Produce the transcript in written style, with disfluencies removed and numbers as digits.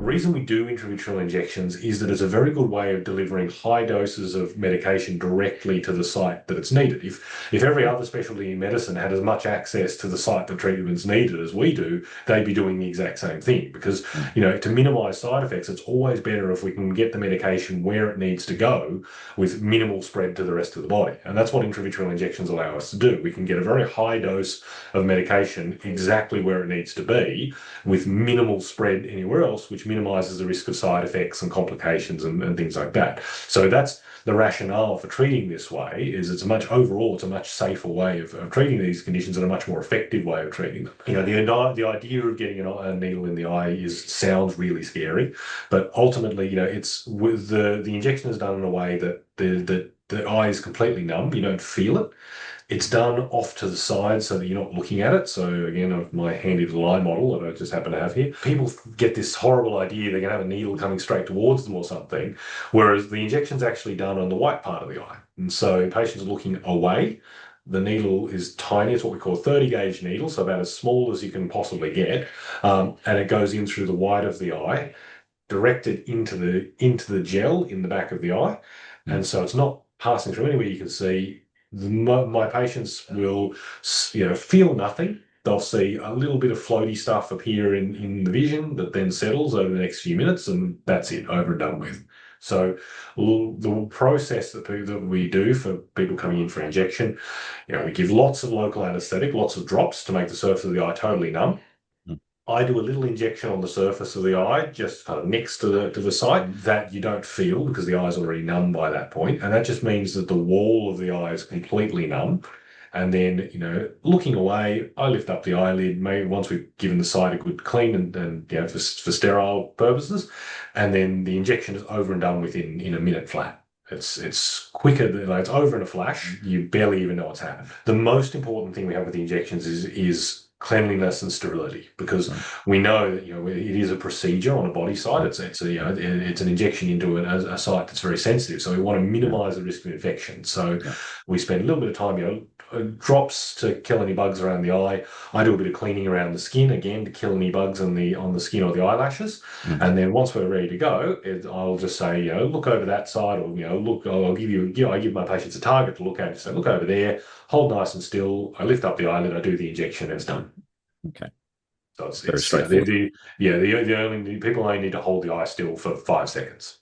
reason we do intravitreal injections is that it's a very good way of delivering high doses of medication directly to the site that it's needed. If every other specialty in medicine had as much access to the site that treatment's needed as we do, they'd be doing the exact same thing. Because, to minimize side effects, it's always better if we can get the medication where it needs to go with minimal spread to the rest of the body. And that's what intravitreal injections allow us to do. We can get a very high dose of medication exactly where it needs to be with minimal spread anywhere else, which minimizes the risk of side effects and complications and things like that. So that's the rationale for treating this way. Is it's a much safer way of treating these conditions and a much more effective way of treating them. The idea of getting a needle in the eye sounds really scary, but ultimately, it's with the injection is done in a way that the eye is completely numb. You don't feel it. It's done off to the side so that you're not looking at it. So again, my handy little eye model that I just happen to have here, people get this horrible idea they're going to have a needle coming straight towards them or something, whereas the injection's actually done on the white part of the eye. And so patients are looking away. The needle is tiny. It's what we call a 30 gauge needle, so about as small as you can possibly get. And it goes in through the white of the eye, directed into the gel in the back of the eye. And so it's not passing through anywhere you can see. My patients will, feel nothing. They'll see a little bit of floaty stuff appear in the vision that then settles over the next few minutes, and that's it, over and done with. So the process that we do for people coming in for injection, we give lots of local anaesthetic, lots of drops to make the surface of the eye totally numb. I do a little injection on the surface of the eye, just kind of next to the site that you don't feel because the eye's already numb by that point. And that just means that the wall of the eye is completely numb. And then, looking away, I lift up the eyelid, maybe once we've given the site a good clean and for sterile purposes. And then the injection is over and done within a minute flat. It's quicker than it's over in a flash. You barely even know what's happened. The most important thing we have with the injections is cleanliness and sterility, because we know that it is a procedure on a body site. It's an injection into a site that's very sensitive, so we want to minimize the risk of infection. So we spend a little bit of time, drops to kill any bugs around the eye. I do a bit of cleaning around the skin again to kill any bugs on the skin or the eyelashes. And then once we're ready to go, I'll just say, look over that side, or look. I give my patients a target to look at. So look over there, hold nice and still. I lift up the eyelid, I do the injection, and it's done. Okay. So it's very straightforward. People only need to hold the eye still for 5 seconds.